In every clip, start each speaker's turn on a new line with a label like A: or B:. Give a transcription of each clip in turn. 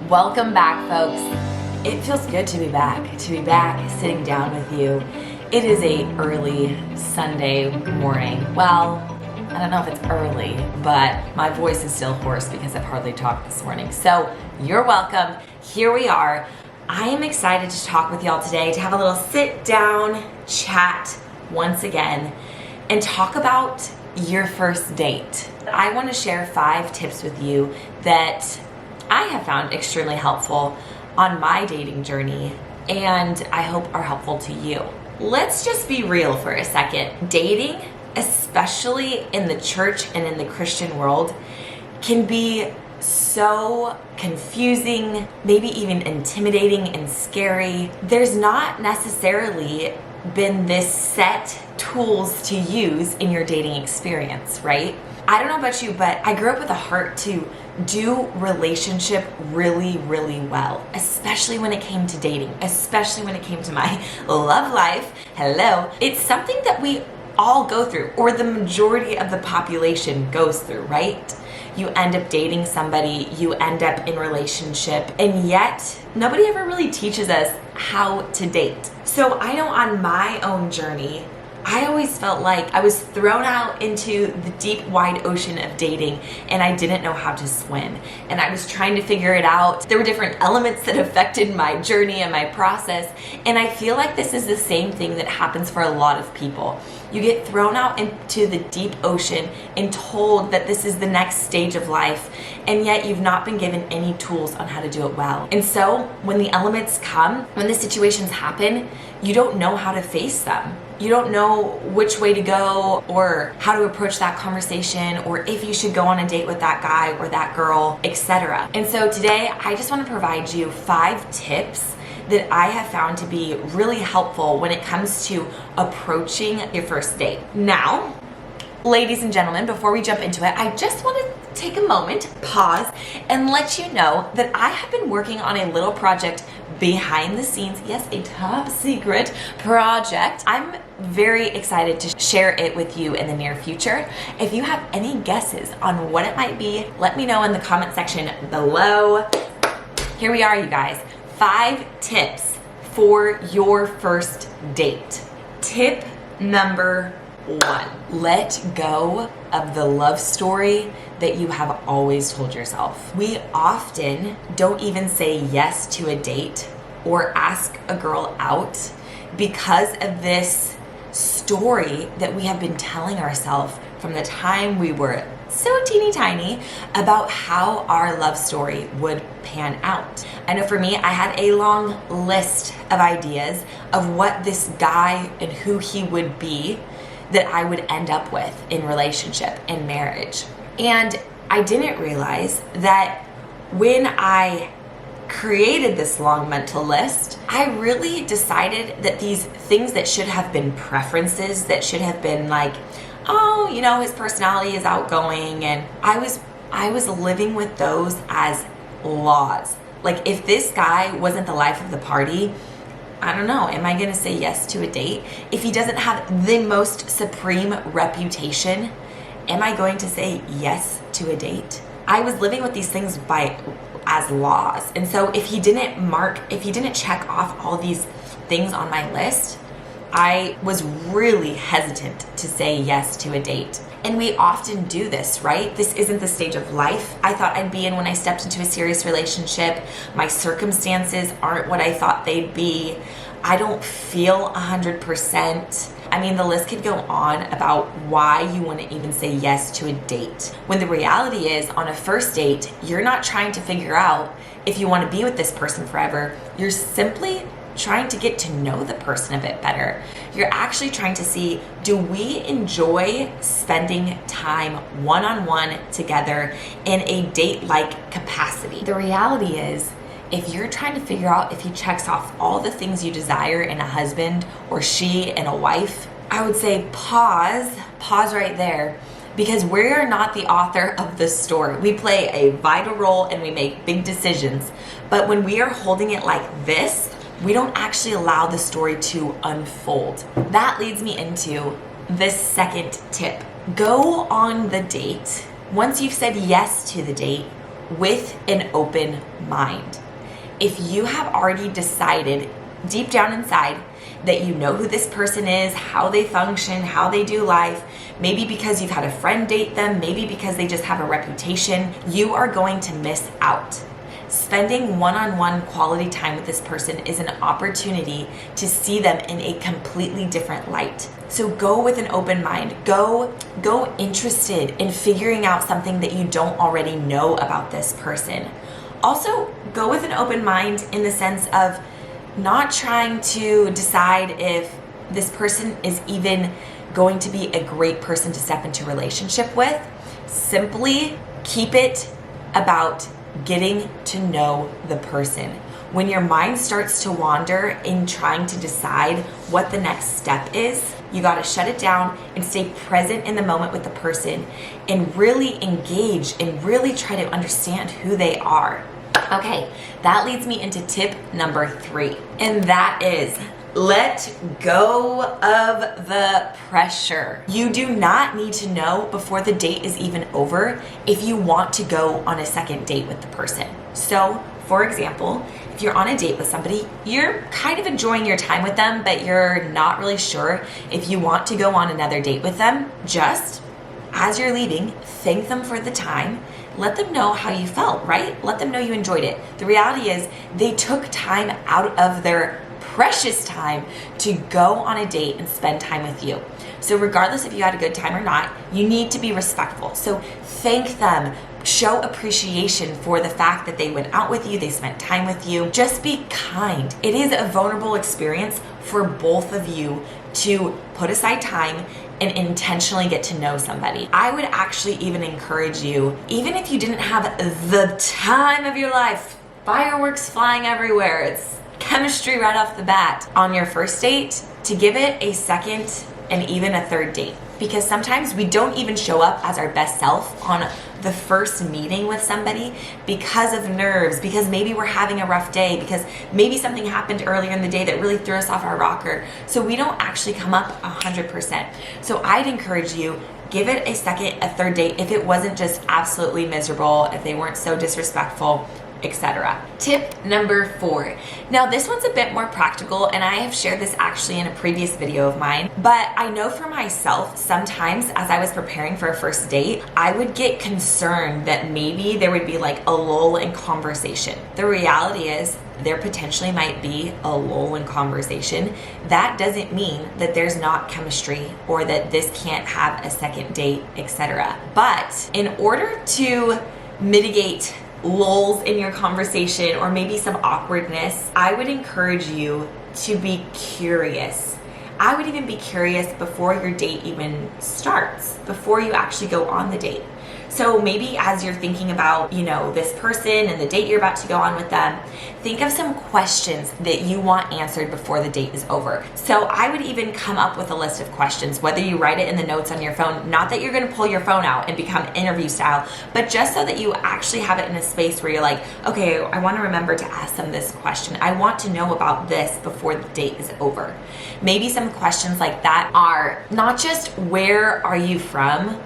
A: Welcome back, folks. It feels good to be back sitting down with you. It is a early Sunday morning. Well, I don't know if it's early, but my voice is still hoarse because I've hardly talked this morning. So you're welcome. Here we are. I am excited to talk with y'all today, to have a little sit down chat once again and talk about your first date. I want to share 5 tips with you that I have found extremely helpful on my dating journey, and I hope are helpful to you. Let's just be real for a second. Dating, especially in the church and in the Christian world, can be so confusing, maybe even intimidating and scary. There's not necessarily been this set tools to use in your dating experience, right? I don't know about you, but I grew up with a heart to do relationship really, really well, especially when it came to dating, especially when it came to my love life. Hello. It's something that we all go through, or the majority of the population goes through, right? You end up dating somebody, you end up in relationship, and yet nobody ever really teaches us how to date. So I know on my own journey, I always felt like I was thrown out into the deep, wide ocean of dating and I didn't know how to swim. And I was trying to figure it out. There were different elements that affected my journey and my process. And I feel like this is the same thing that happens for a lot of people. You get thrown out into the deep ocean and told that this is the next stage of life, and yet you've not been given any tools on how to do it well. And so when the elements come, when the situations happen, you don't know how to face them. You don't know which way to go or how to approach that conversation, or if you should go on a date with that guy or that girl, etc. And so today I just want to provide you 5 tips that I have found to be really helpful when it comes to approaching your first date. Now, ladies and gentlemen, before we jump into it, I just want to take a moment, pause, and let you know that I have been working on a little project behind the scenes. Yes, a top secret project. I'm very excited to share it with you in the near future. If you have any guesses on what it might be, let me know in the comment section below. Here we are, you guys. 5 tips for your first date. Tip number 1, let go of the love story that you have always told yourself. We often don't even say yes to a date or ask a girl out because of this story that we have been telling ourselves from the time we were so teeny tiny about how our love story would pan out. I know for me, I had a long list of ideas of what this guy and who he would be that I would end up with in relationship and marriage. And I didn't realize that when I created this long mental list, I really decided that these things that should have been preferences, that should have been like, oh, you know, his personality is outgoing, and I was living with those as laws. Like, if this guy wasn't the life of the party, I don't know, am I gonna say yes to a date? If he doesn't have the most supreme reputation, am I going to say yes to a date? I was living with these things as laws. And so if he didn't check off all these things on my list, I was really hesitant to say yes to a date. And we often do this, right? This isn't the stage of life I thought I'd be in when I stepped into a serious relationship. My circumstances aren't what I thought they'd be. I don't feel 100%. I mean, the list could go on about why you wouldn't even say yes to a date. When the reality is, on a first date, you're not trying to figure out if you want to be with this person forever. You're simply trying to get to know the person a bit better. You're actually trying to see, do we enjoy spending time one-on-one together in a date-like capacity? The reality is, if you're trying to figure out if he checks off all the things you desire in a husband or she in a wife, I would say pause right there, because we're not the author of the story. We play a vital role and we make big decisions. But when we are holding it like this, we don't actually allow the story to unfold. That leads me into this second tip. Go on the date. Once you've said yes to the date, with an open mind. If you have already decided deep down inside that you know who this person is, how they function, how they do life, maybe because you've had a friend date them, maybe because they just have a reputation, you are going to miss out. Spending one-on-one quality time with this person is an opportunity to see them in a completely different light. So go with an open mind. Go interested in figuring out something that you don't already know about this person. Also, go with an open mind in the sense of not trying to decide if this person is even going to be a great person to step into a relationship with. Simply keep it about getting to know the person. When your mind starts to wander in trying to decide what the next step is, you got to shut it down and stay present in the moment with the person and really engage and really try to understand who they are. Okay, that leads me into tip number 3, and that is let go of the pressure. You do not need to know before the date is even over if you want to go on a second date with the person. So, for example, if you're on a date with somebody, you're kind of enjoying your time with them, but you're not really sure if you want to go on another date with them, just as you're leaving, thank them for the time. Let them know how you felt, right? Let them know you enjoyed it. The reality is they took time out of their precious time to go on a date and spend time with you. So regardless if you had a good time or not, you need to be respectful. So thank them. Show appreciation for the fact that they went out with you, they spent time with you. Just be kind. It is a vulnerable experience for both of you to put aside time and intentionally get to know somebody. I would actually even encourage you, even if you didn't have the time of your life, fireworks flying everywhere, it's chemistry right off the bat on your first date, to give it a second and even a third date. Because sometimes we don't even show up as our best self on the first meeting with somebody because of nerves, because maybe we're having a rough day, because maybe something happened earlier in the day that really threw us off our rocker. So we don't actually come up 100%. So I'd encourage you, give it a second, a third date if it wasn't just absolutely miserable, if they weren't so disrespectful, etc. Tip number 4. Now this one's a bit more practical, and I have shared this actually in a previous video of mine, but I know for myself, sometimes as I was preparing for a first date, I would get concerned that maybe there would be like a lull in conversation. The reality is there potentially might be a lull in conversation. That doesn't mean that there's not chemistry or that this can't have a second date, etc. But in order to mitigate lulls in your conversation or maybe some awkwardness, I would encourage you to be curious. I would even be curious before your date even starts, before you actually go on the date. So maybe as you're thinking about, this person and the date you're about to go on with them, think of some questions that you want answered before the date is over. So I would even come up with a list of questions, whether you write it in the notes on your phone, not that you're going to pull your phone out and become interview style, but just so that you actually have it in a space where you're like, okay, I want to remember to ask them this question. I want to know about this before the date is over. Maybe some questions like that are not just where are you from,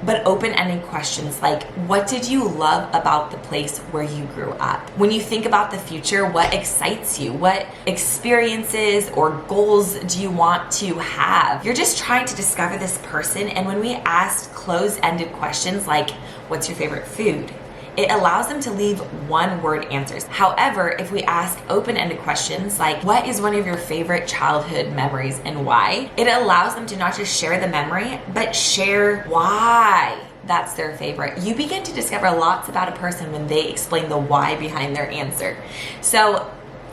A: but open-ended questions like, what did you love about the place where you grew up? When you think about the future, what excites you? What experiences or goals do you want to have? You're just trying to discover this person, and when we ask closed-ended questions like, what's your favorite food? It allows them to leave one-word answers. However, if we ask open-ended questions like, what is one of your favorite childhood memories and why? It allows them to not just share the memory, but share why that's their favorite. You begin to discover lots about a person when they explain the why behind their answer. So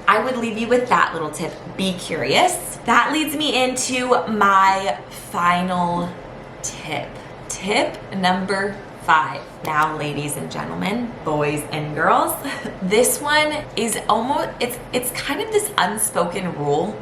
A: I would leave you with that little tip. Be curious. That leads me into my final tip. Tip number 5. Now, ladies and gentlemen, boys and girls, this one is almost, it's kind of this unspoken rule,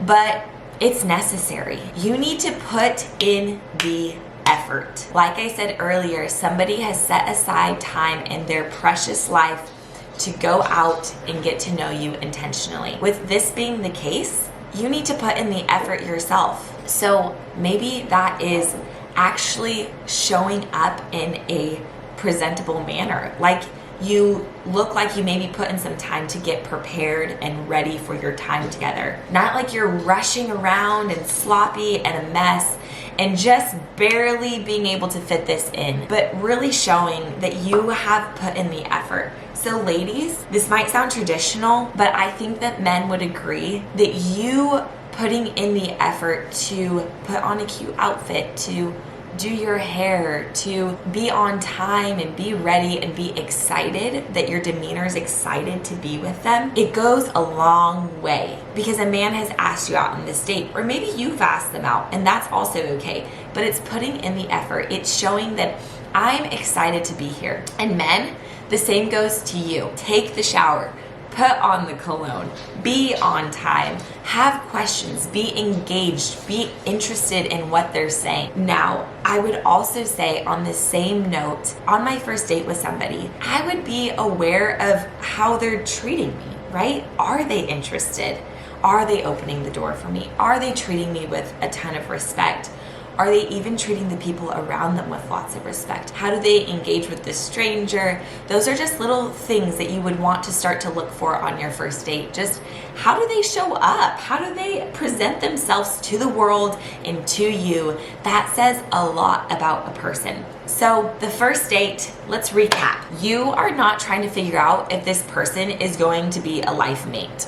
A: but it's necessary. You need to put in the effort. Like I said earlier, somebody has set aside time in their precious life to go out and get to know you intentionally. With this being the case, you need to put in the effort yourself. So maybe that is actually showing up in a presentable manner. Like You look like you maybe put in some time to get prepared and ready for your time together. Not like you're rushing around and sloppy and a mess and just barely being able to fit this in, but really showing that you have put in the effort. So ladies, this might sound traditional, but I think that men would agree that you putting in the effort to put on a cute outfit, to do your hair, to be on time and be ready and be excited, that your demeanor is excited to be with them, it goes a long way, because a man has asked you out on this date, or maybe you've asked them out, and that's also okay, but it's putting in the effort. It's showing that I'm excited to be here. And men, the same goes to you. Take the shower, put on the cologne, be on time, have questions, be engaged, be interested in what they're saying. Now, I would also say on the same note, on my first date with somebody, I would be aware of how they're treating me, right? Are they interested? Are they opening the door for me? Are they treating me with a ton of respect? Are they even treating the people around them with lots of respect? How do they engage with the stranger? Those are just little things that you would want to start to look for on your first date. Just how do they show up? How do they present themselves to the world and to you? That says a lot about a person. So the first date, let's recap. You are not trying to figure out if this person is going to be a life mate.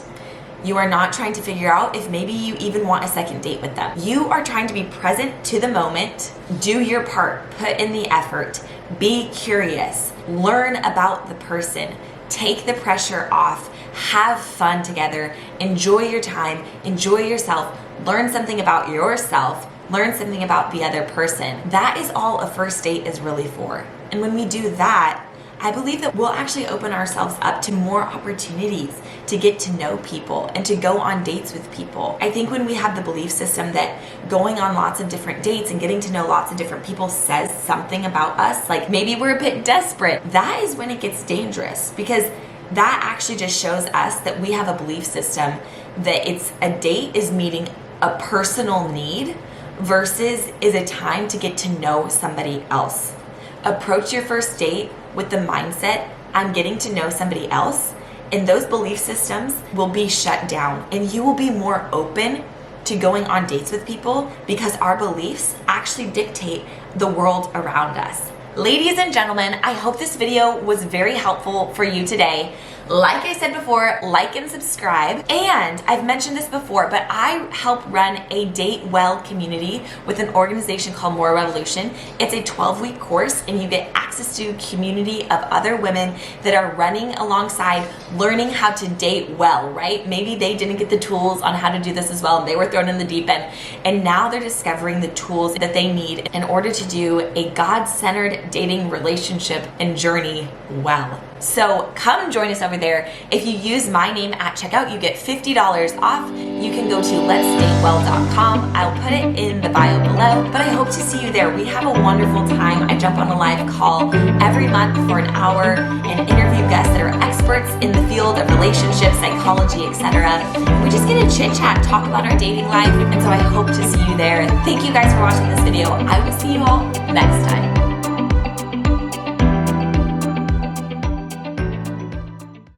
A: You are not trying to figure out if maybe you even want a second date with them. You are trying to be present to the moment, do your part, put in the effort, be curious, learn about the person, take the pressure off, have fun together, enjoy your time, enjoy yourself, learn something about yourself, learn something about the other person. That is all a first date is really for. And when we do that, I believe that we'll actually open ourselves up to more opportunities to get to know people and to go on dates with people. I think when we have the belief system that going on lots of different dates and getting to know lots of different people says something about us, like maybe we're a bit desperate, that is when it gets dangerous, because that actually just shows us that we have a belief system that it's a date is meeting a personal need versus is a time to get to know somebody else. Approach your first date with the mindset, I'm getting to know somebody else, and those belief systems will be shut down and you will be more open to going on dates with people because our beliefs actually dictate the world around us. Ladies and gentlemen, I hope this video was very helpful for you today. Like I said before, like and subscribe. And I've mentioned this before, but I help run a Date Well community with an organization called More Revolution. It's a 12-week course and you get access to a community of other women that are running alongside learning how to date well, right? Maybe they didn't get the tools on how to do this as well and they were thrown in the deep end. And now they're discovering the tools that they need in order to do a God-centered dating relationship and journey well. So come join us over there. If you use my name at checkout, you get $50 off. You can go to letsdatewell.com. I'll put it in the bio below, but I hope to see you there. We have a wonderful time. I jump on a live call every month for an hour and interview guests that are experts in the field of relationships, psychology, etc. We just get to chit chat, talk about our dating life, and so I hope to see you there. Thank you guys for watching this video. I will see you all next time.